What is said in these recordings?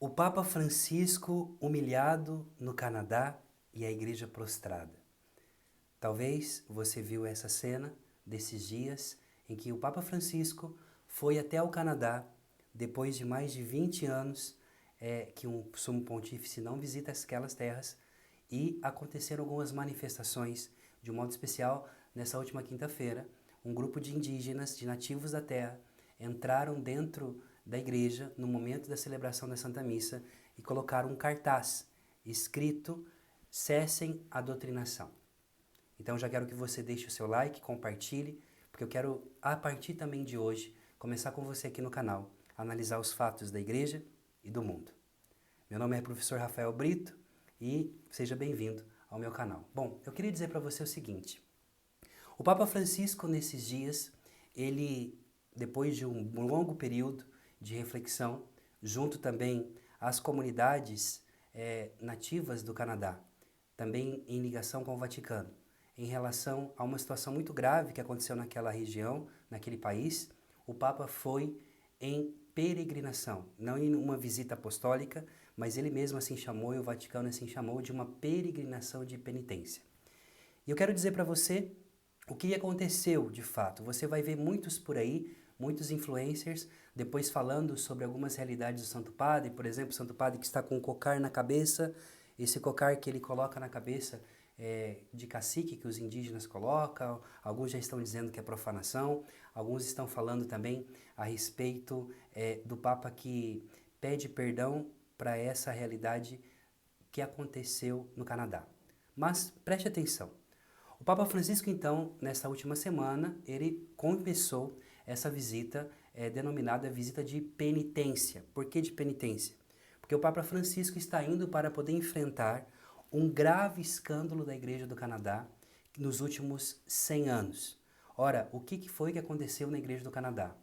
O Papa Francisco humilhado no Canadá e a igreja prostrada. Talvez você viu essa cena desses dias em que o Papa Francisco foi até o Canadá depois de mais de 20 anos que um sumo pontífice não visita aquelas terras e aconteceram algumas manifestações, de um modo especial, nessa última quinta-feira, um grupo de indígenas, de nativos da terra, entraram dentro da igreja no momento da celebração da Santa Missa e colocaram um cartaz escrito "Cessem a doutrinação". Então já quero que você deixe o seu like, compartilhe, porque eu quero, a partir também de hoje, começar com você aqui no canal, analisar os fatos da igreja e do mundo. Meu nome é professor Rafael Brito e seja bem-vindo ao meu canal. Bom, eu queria dizer para você o seguinte: o Papa Francisco, nesses dias, ele, depois de um longo período de reflexão, junto também às comunidades nativas do Canadá, também em ligação com o Vaticano, em relação a uma situação muito grave que aconteceu naquela região, naquele país, o Papa foi em peregrinação, não em uma visita apostólica, mas ele mesmo assim chamou, e o Vaticano assim chamou, de uma peregrinação de penitência. E eu quero dizer para você o que aconteceu de fato. Você vai ver muitos por aí, muitos influencers, depois falando sobre algumas realidades do Santo Padre, por exemplo, o Santo Padre que está com um cocar na cabeça, esse cocar que ele coloca na cabeça de cacique que os indígenas colocam, alguns já estão dizendo que é profanação, alguns estão falando também a respeito do Papa que pede perdão para essa realidade que aconteceu no Canadá. Mas preste atenção. O Papa Francisco, então, nesta última semana, ele começou essa visita denominada visita de penitência. Por que de penitência? Porque o Papa Francisco está indo para poder enfrentar um grave escândalo da Igreja do Canadá nos últimos 100 anos. Ora, o que foi que aconteceu na Igreja do Canadá?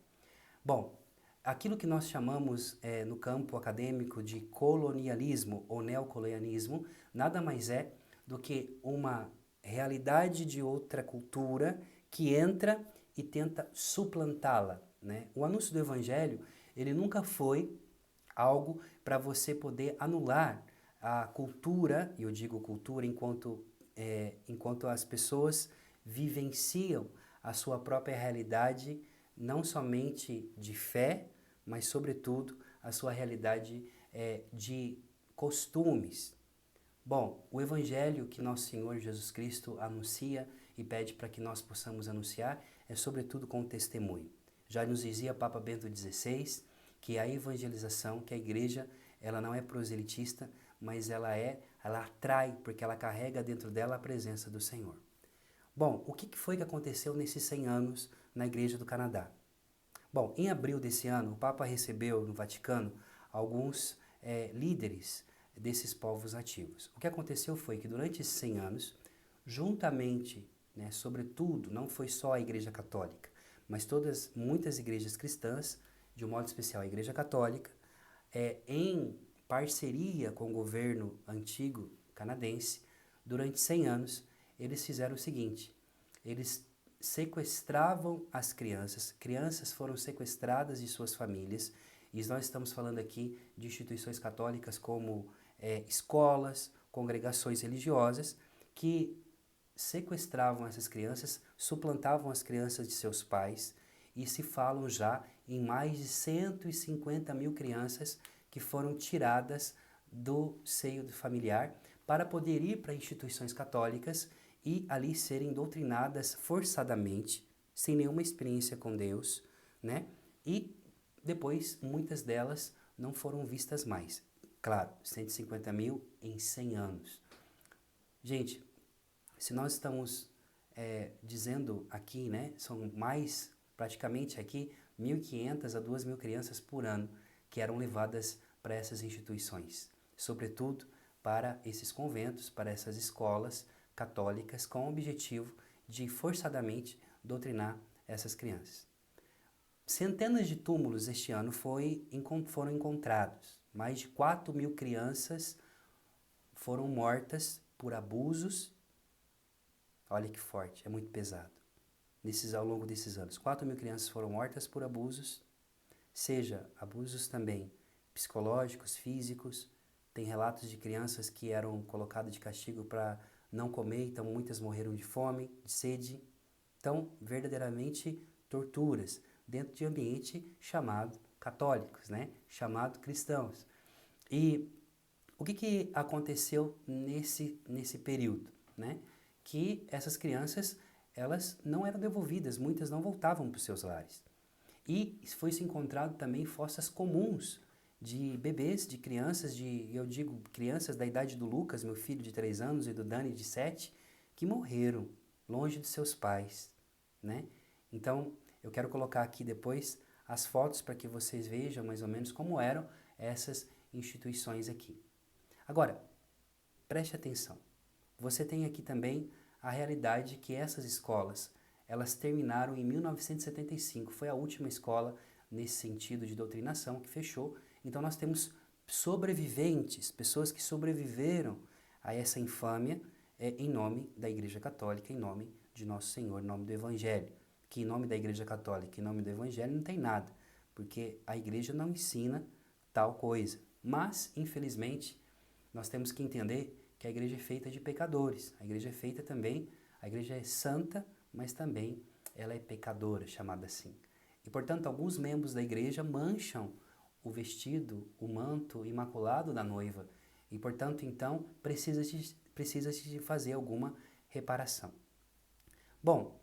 Bom, aquilo que nós chamamos no campo acadêmico de colonialismo ou neocolonialismo nada mais é do que uma realidade de outra cultura que entra e tenta suplantá-la, né? O anúncio do Evangelho, ele nunca foi algo para você poder anular a cultura, e eu digo cultura enquanto as pessoas vivenciam a sua própria realidade, não somente de fé, mas sobretudo a sua realidade de costumes. Bom, o Evangelho que nosso Senhor Jesus Cristo anuncia e pede para que nós possamos anunciar é sobretudo com o testemunho. Já nos dizia Papa Bento XVI que a evangelização, que a igreja, ela não é proselitista, mas ela atrai, porque ela carrega dentro dela a presença do Senhor. Bom, o que foi que aconteceu nesses 100 anos na Igreja do Canadá? Bom, em abril desse ano, o Papa recebeu no Vaticano alguns líderes desses povos nativos. O que aconteceu foi que durante esses 100 anos, juntamente, né, sobretudo, não foi só a Igreja Católica, mas muitas igrejas cristãs, de um modo especial a Igreja Católica, em parceria com o governo antigo canadense, durante 100 anos, eles fizeram o seguinte: eles sequestravam as crianças, crianças foram sequestradas de suas famílias, e nós estamos falando aqui de instituições católicas como escolas, congregações religiosas, que sequestravam essas crianças, suplantavam as crianças de seus pais, e se falam já em mais de 150 mil crianças que foram tiradas do seio familiar para poder ir para instituições católicas e ali serem doutrinadas forçadamente, sem nenhuma experiência com Deus, né? E depois muitas delas não foram vistas mais. Claro, 150 mil em 100 anos. Gente, se nós estamos dizendo aqui, né, são mais, praticamente aqui, 1.500 a 2.000 crianças por ano que eram levadas para essas instituições, sobretudo para esses conventos, para essas escolas católicas, com o objetivo de forçadamente doutrinar essas crianças. Centenas de túmulos este ano foram encontrados. Mais de 4.000 crianças foram mortas por abusos. Olha que forte, é muito pesado. Ao longo desses anos, 4.000 crianças foram mortas por abusos, seja abusos também psicológicos, físicos. Tem relatos de crianças que eram colocadas de castigo para não comer, então muitas morreram de fome, de sede. Então, verdadeiramente torturas dentro de ambiente chamado católicos, né? Chamado cristãos. E o que aconteceu nesse período, né? Que essas crianças, elas não eram devolvidas, muitas não voltavam para os seus lares. E foi-se encontrado também fossas comuns de bebês, de crianças, eu digo crianças da idade do Lucas, meu filho de 3 anos, e do Dani de 7, que morreram longe de seus pais, né? Então, eu quero colocar aqui depois as fotos para que vocês vejam mais ou menos como eram essas instituições aqui. Agora, preste atenção. Você tem aqui também a realidade que essas escolas, elas terminaram em 1975. Foi a última escola nesse sentido de doutrinação que fechou. Então nós temos sobreviventes, pessoas que sobreviveram a essa infâmia em nome da Igreja Católica, em nome de Nosso Senhor, em nome do Evangelho. Que em nome da Igreja Católica, em nome do Evangelho, não tem nada, porque a Igreja não ensina tal coisa. Mas, infelizmente, nós temos que entender que a igreja é feita de pecadores. A igreja é feita também, a igreja é santa, mas também ela é pecadora, chamada assim. E, portanto, alguns membros da igreja mancham o vestido, o manto imaculado da noiva. E, portanto, então, precisa-se de fazer alguma reparação. Bom,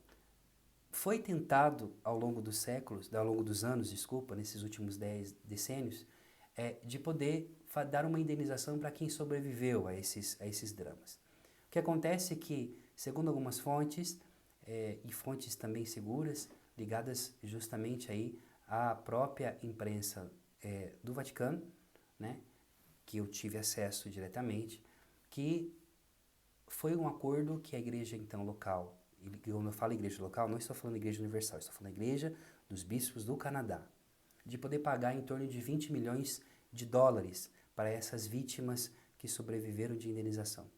foi tentado ao longo dos séculos, ao longo dos anos, desculpa, nesses últimos 10 decênios, de poder dar uma indenização para quem sobreviveu a esses dramas. O que acontece é que, segundo algumas fontes, e fontes também seguras, ligadas justamente aí à própria imprensa do Vaticano, né, que eu tive acesso diretamente, que foi um acordo que a igreja então local, e quando eu falo igreja local, não estou falando igreja universal, estou falando igreja dos bispos do Canadá, de poder pagar em torno de 20 milhões de dólares para essas vítimas que sobreviveram de indenização.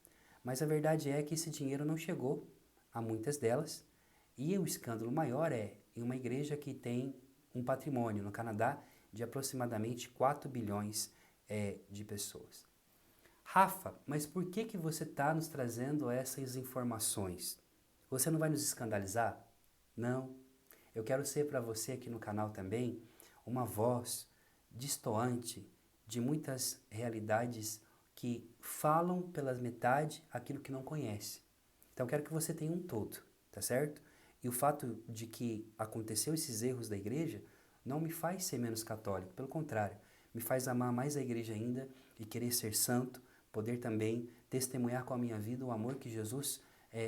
Mas a verdade é que esse dinheiro não chegou a muitas delas, e o escândalo maior é em uma igreja que tem um patrimônio no Canadá de aproximadamente 4 bilhões de pessoas. Rafa, mas por que você está nos trazendo essas informações? Você não vai nos escandalizar? Não. Eu quero ser para você aqui no canal também uma voz destoante de muitas realidades que falam pela metade aquilo que não conhece. Então eu quero que você tenha um todo, tá certo? E o fato de que aconteceu esses erros da igreja não me faz ser menos católico, pelo contrário, me faz amar mais a igreja ainda e querer ser santo, poder também testemunhar com a minha vida o amor que Jesus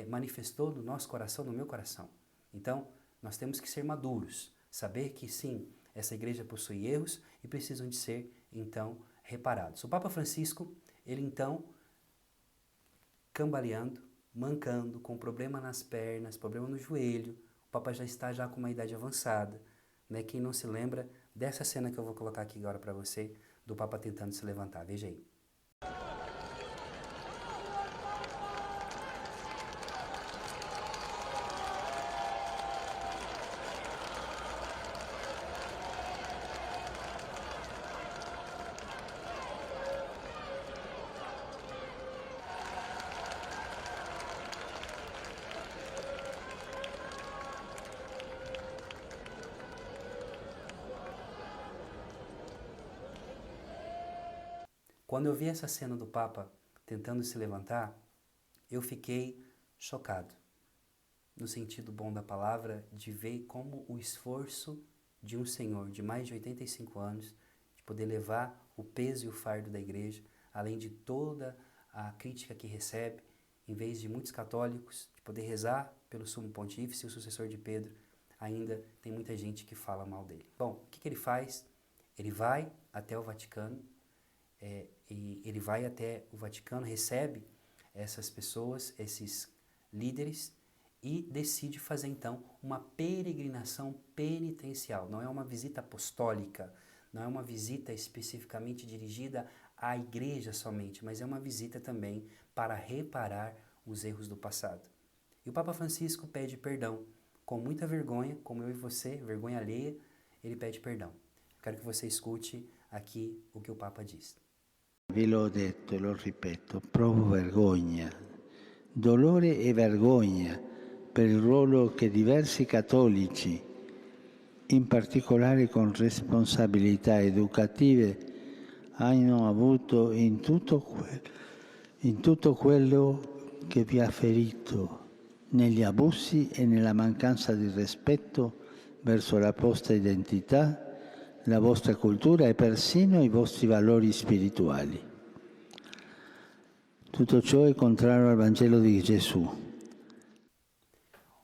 manifestou no nosso coração, no meu coração. Então, nós temos que ser maduros, saber que sim, essa igreja possui erros e precisam de ser, então, reparados. O Papa Francisco, ele então, cambaleando, mancando, com problema nas pernas, problema no joelho, o Papa já está com uma idade avançada, né? Quem não se lembra dessa cena que eu vou colocar aqui agora para você, do Papa tentando se levantar, veja aí. Quando eu vi essa cena do Papa tentando se levantar, eu fiquei chocado, no sentido bom da palavra, de ver como o esforço de um senhor de mais de 85 anos, de poder levar o peso e o fardo da igreja, além de toda a crítica que recebe, em vez de muitos católicos, de poder rezar pelo sumo pontífice, o sucessor de Pedro, ainda tem muita gente que fala mal dele. Bom, o que ele faz? Ele vai até o Vaticano, e ele vai até o Vaticano, recebe essas pessoas, esses líderes, e decide fazer então uma peregrinação penitencial. Não é uma visita apostólica, não é uma visita especificamente dirigida à igreja somente, mas é uma visita também para reparar os erros do passado. E o Papa Francisco pede perdão, com muita vergonha, como eu e você, vergonha alheia, ele pede perdão. Quero que você escute aqui o que o Papa diz. Ve l'ho detto e lo ripeto, provo vergogna, dolore e vergogna per il ruolo che diversi cattolici, in particolare con responsabilità educative, hanno avuto in tutto quello che vi ha ferito, negli abusi e nella mancanza di rispetto verso la vostra identità, la vostra cultura e persino i vostri valori spirituali. Tutto ciò è contrario al Vangelo di Gesù.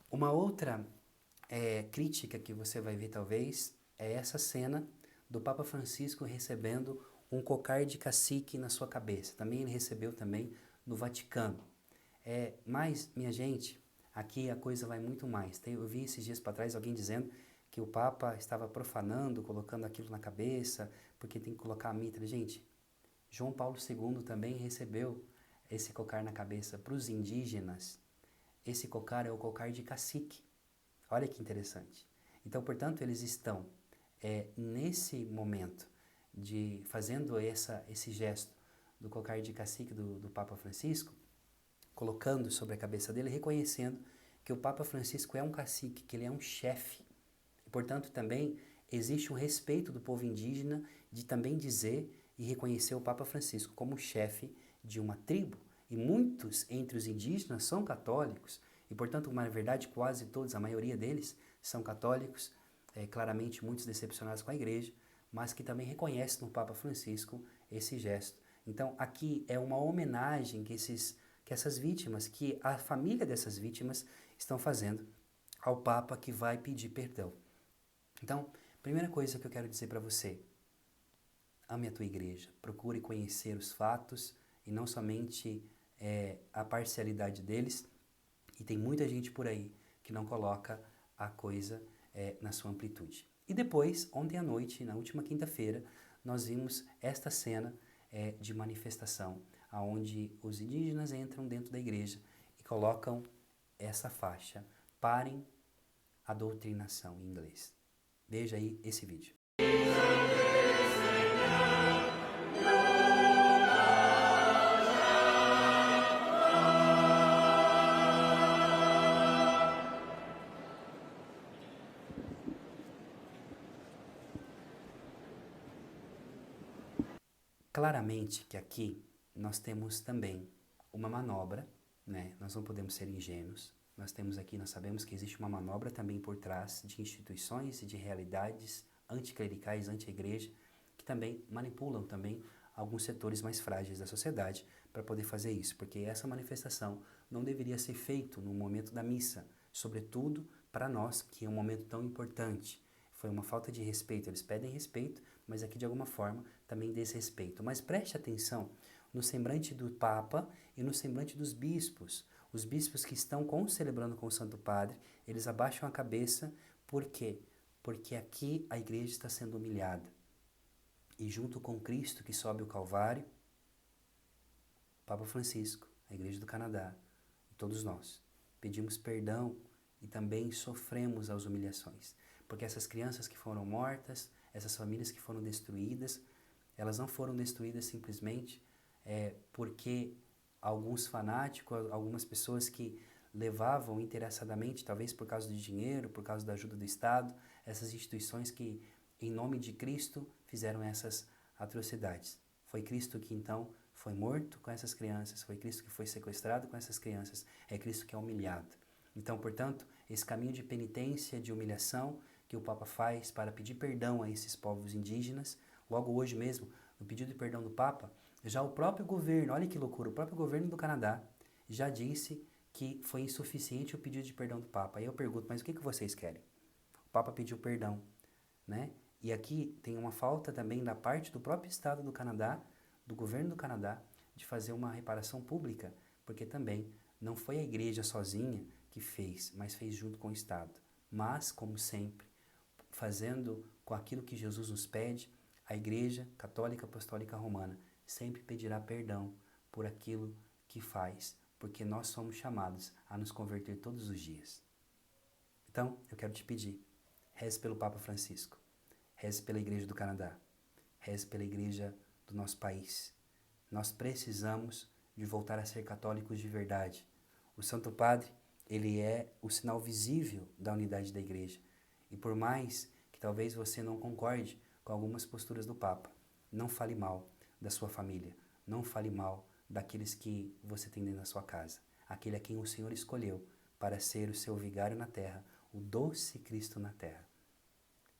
Uma outra crítica que você vai ver talvez é essa cena do Papa Francisco recebendo um cocar de cacique na sua cabeça. Também ele recebeu também no Vaticano. Mas, minha gente, aqui a coisa vai muito mais. Eu vi esses dias para trás alguém dizendo que o Papa estava profanando, colocando aquilo na cabeça, porque tem que colocar a mitra. Gente, João Paulo II também recebeu esse cocar na cabeça para os indígenas. Esse cocar é o cocar de cacique. Olha que interessante. Então, portanto, eles estão nesse momento de fazendo esse gesto do cocar de cacique do Papa Francisco, colocando sobre a cabeça dele, reconhecendo que o Papa Francisco é um cacique, que ele é um chefe. E, portanto, também existe um respeito do povo indígena de também dizer e reconhecer o Papa Francisco como chefe de uma tribo. E muitos entre os indígenas são católicos, e, portanto, na verdade, quase todos, a maioria deles, são católicos, claramente muitos decepcionados com a igreja, mas que também reconhecem no Papa Francisco esse gesto. Então, aqui é uma homenagem que essas vítimas, que a família dessas vítimas estão fazendo ao Papa que vai pedir perdão. Então, primeira coisa que eu quero dizer para você, ame a tua igreja, procure conhecer os fatos e não somente a parcialidade deles, e tem muita gente por aí que não coloca a coisa na sua amplitude. E depois, ontem à noite, na última quinta-feira, nós vimos esta cena de manifestação, onde os indígenas entram dentro da igreja e colocam essa faixa, parem a doutrinação em inglês. Veja aí esse vídeo. Claramente que aqui nós temos também uma manobra, né? Nós não podemos ser ingênuos. Nós sabemos que existe uma manobra também por trás de instituições e de realidades anticlericais, anti-igreja, que também manipulam também alguns setores mais frágeis da sociedade para poder fazer isso, porque essa manifestação não deveria ser feita no momento da missa, sobretudo para nós, que é um momento tão importante. Foi uma falta de respeito, eles pedem respeito, mas aqui de alguma forma também desrespeito. Mas preste atenção no semblante do Papa e no semblante dos bispos. Os bispos que estão celebrando com o Santo Padre, eles abaixam a cabeça, por quê? Porque aqui a igreja está sendo humilhada. E junto com Cristo que sobe o Calvário, Papa Francisco, a Igreja do Canadá, e todos nós, pedimos perdão e também sofremos as humilhações. Porque essas crianças que foram mortas, essas famílias que foram destruídas, elas não foram destruídas simplesmente porque alguns fanáticos, algumas pessoas que levavam interessadamente, talvez por causa de dinheiro, por causa da ajuda do Estado, essas instituições que, em nome de Cristo, fizeram essas atrocidades. Foi Cristo que então foi morto com essas crianças, foi Cristo que foi sequestrado com essas crianças, é Cristo que é humilhado. Então, portanto, esse caminho de penitência, de humilhação que o Papa faz para pedir perdão a esses povos indígenas, logo hoje mesmo, no pedido de perdão do Papa, já o próprio governo, olha que loucura, o próprio governo do Canadá já disse que foi insuficiente o pedido de perdão do Papa. Aí eu pergunto, mas o que vocês querem? O Papa pediu perdão, né? E aqui tem uma falta também da parte do próprio Estado do Canadá, do governo do Canadá, de fazer uma reparação pública, porque também não foi a igreja sozinha que fez, mas fez junto com o Estado. Mas, como sempre, fazendo com aquilo que Jesus nos pede, a Igreja Católica Apostólica Romana sempre pedirá perdão por aquilo que faz, porque nós somos chamados a nos converter todos os dias. Então, eu quero te pedir, reze pelo Papa Francisco, reze pela Igreja do Canadá, reze pela igreja do nosso país. Nós precisamos de voltar a ser católicos de verdade. O Santo Padre, ele é o sinal visível da unidade da igreja. E por mais que talvez você não concorde com algumas posturas do Papa, não fale mal da sua família, não fale mal daqueles que você tem dentro da sua casa, aquele a quem o Senhor escolheu para ser o seu vigário na terra, o doce Cristo na terra.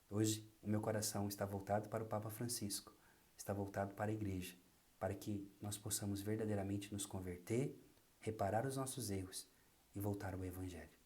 Hoje, o meu coração está voltado para o Papa Francisco, está voltado para a igreja, para que nós possamos verdadeiramente nos converter, reparar os nossos erros e voltar ao Evangelho.